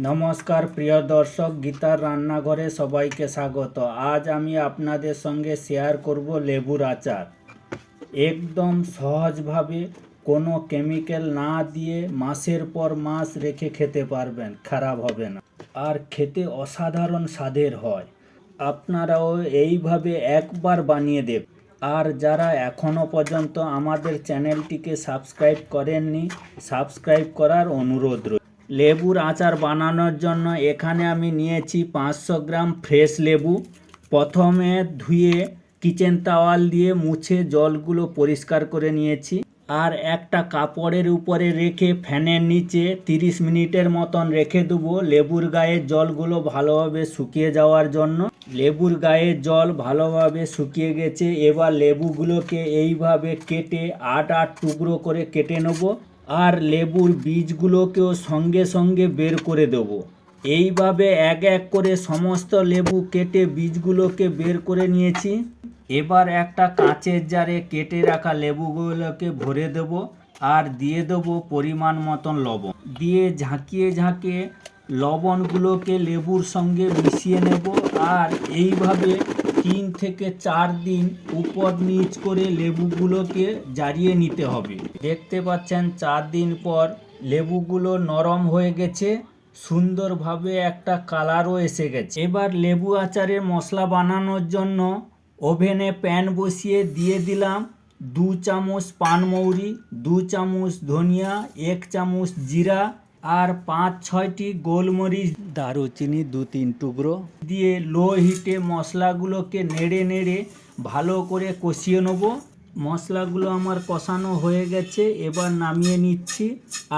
নমস্কার প্রিয় দর্শক, গীতার রান্নাঘরে সবাইকে স্বাগত। আজ আমি আপনাদের সঙ্গে শেয়ার করব লেবুর আচার। একদম সহজভাবে কোনো কেমিক্যাল না দিয়ে মাসের পর মাস রেখে খেতে পারবেন, খারাপ হবে না, আর খেতে অসাধারণ স্বাদের হয়। আপনারাও এইভাবে একবার বানিয়ে দেবেন। আর যারা এখনও পর্যন্ত আমাদের চ্যানেলটিকে সাবস্ক্রাইব করেননি, সাবস্ক্রাইব করার অনুরোধ রইল। লেবুর আচার বানানোর জন্য এখানে আমি নিয়েছি 500 গ্রাম ফ্রেশ লেবু। প্রথমে ধুয়ে কিচেন তাওয়াল দিয়ে মুছে জলগুলো পরিষ্কার করে নিয়েছি। আর একটা কাপড়ের উপরে রেখে ফ্যানের নিচে 30 মিনিটের মতন রেখে দেবো লেবুর গায়ের জলগুলো ভালোভাবে শুকিয়ে যাওয়ার জন্য। লেবুর গায়ের জল ভালোভাবে শুকিয়ে গেছে। এবার লেবুগুলোকে এইভাবে কেটে 8 টুকরো করে কেটে নেব। আর লেবুর বীজগুলোকেও সঙ্গে সঙ্গে বের করে দেব। এইভাবে এক এক করে সমস্ত লেবু কেটে বীজগুলোকে বের করে নিয়েছি। এবার একটা কাঁচের জারে কেটে রাখা লেবুগুলোকে ভরে দেব আর দিয়ে দেবো পরিমাণ মতন লবণ। দিয়ে ঝাঁকিয়ে ঝাঁকিয়ে লবণগুলোকে লেবুর সঙ্গে মিশিয়ে নেব। আর এইভাবে 3 থেকে 4 দিন উপর নিচ করে লেবুগুলোকে জারিয়ে নিতে হবে। দেখতে পাচ্ছেন 4 দিন পর লেবুগুলো নরম হয়ে গেছে, সুন্দরভাবে একটা কালারও এসে গেছে। এবার লেবু আচারের মশলা বানানোর জন্য ওভেনে প্যান বসিয়ে দিয়ে দিলাম 2 চামচ পানমৌরি, 2 চামচ ধনিয়া, 1 চামচ জিরা আর 5-6টি গোলমরিচ, দারুচিনি 2-3 টুকরো দিয়ে লো হিটে মশলাগুলোকে নেড়ে নেড়ে ভালো করে কষিয়ে নেব। মশলাগুলো আমার কষানো হয়ে গেছে, এবার নামিয়ে নিচ্ছি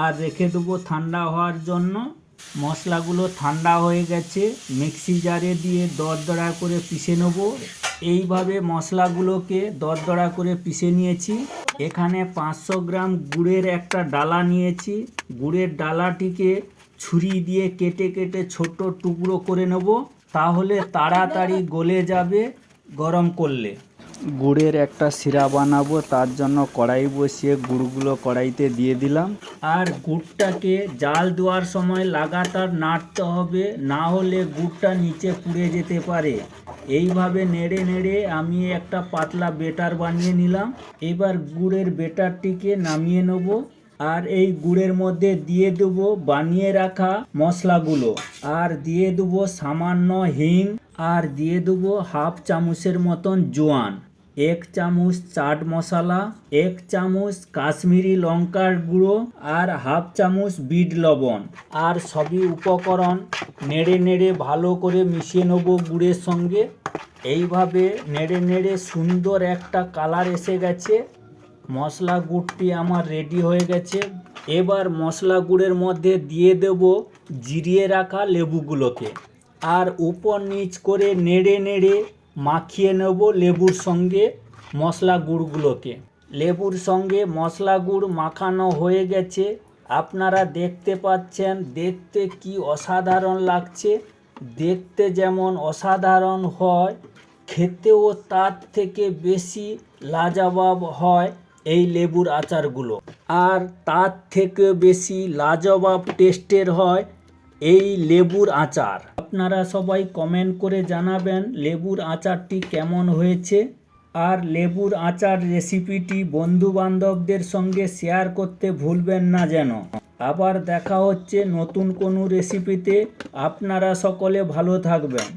আর রেখে দেবো ঠান্ডা হওয়ার জন্য। মশলাগুলো ঠান্ডা হয়ে গেছে, মিক্সি জারে দিয়ে দরদরা করে পিষে নেব। এইভাবে মশলাগুলোকে দরদরা করে পিষে নিয়েছি। এখানে 500 গ্রাম গুড়ের একটা ডালা নিয়েছি। গুড়ের ডালাটিকে ছুরি দিয়ে কেটে কেটে ছোট টুকরো করে নেব, তাহলে তাড়াতাড়ি গলে যাবে গরম করলে। গুড়ের একটা শিরা বানাবো, তার জন্য কড়াই বসিয়ে গুড়গুলো কড়াইতে দিয়ে দিলাম। আর গুড়টাকে জাল দেওয়ার সময় লাগাতার নাড়তে হবে, না হলে গুড়টা নিচে পুড়ে যেতে পারে। এইভাবে নেড়ে নেড়ে আমি একটা পাতলা বেটার বানিয়ে নিলাম। এবার গুড়ের বেটারটিকে নামিয়ে নেব আর এই গুড়ের মধ্যে দিয়ে দেবো বানিয়ে রাখা মশলাগুলো, আর দিয়ে দেবো সামান্য হিং, আর দিয়ে দেবো 1/2 চামচের মতন জোয়ান, 1 চামচ চাট মশলা, 1 চামচ কাশ্মীরি লঙ্কার গুঁড়ো আর 1/2 চামচ বিট লবণ। আর সবই উপকরণ নেড়ে নেড়ে ভালো করে মিশিয়ে নেব গুড়ের সঙ্গে। এইভাবে নেড়ে নেড়ে সুন্দর একটা কালার এসে গেছে। মশলা গুড়টি আমার রেডি হয়ে গেছে। এবার মশলা গুড়ের মধ্যে দিয়ে দেব জিরিয়ে রাখা লেবুগুলোকে, আর উপর নিচ করে নেড়ে নেড়ে মাখিয়ে নেব লেবুর সঙ্গে মশলা গুড়গুলোকে। লেবুর সঙ্গে মশলা গুড় মাখানো হয়ে গেছে, আপনারা দেখতে পাচ্ছেন। দেখতে কি অসাধারণ লাগছে। দেখতে যেমন অসাধারণ হয়, খেতেও তার থেকে বেশি লাজবাব হয় এই লেবুর আচারগুলো। আর তার থেকে বেশি লাজবাব টেস্টের হয় এই লেবুর আচার। আপনারা সবাই কমেন্ট করে জানাবেন লেবুর আচারটি কেমন হয়েছে। আর লেবুর আচার রেসিপিটি বন্ধু বান্ধবদের সঙ্গে শেয়ার করতে ভুলবেন না যেন। আবার দেখা হচ্ছে নতুন কোনো রেসিপিতে। আপনারা সকলে ভালো থাকবেন।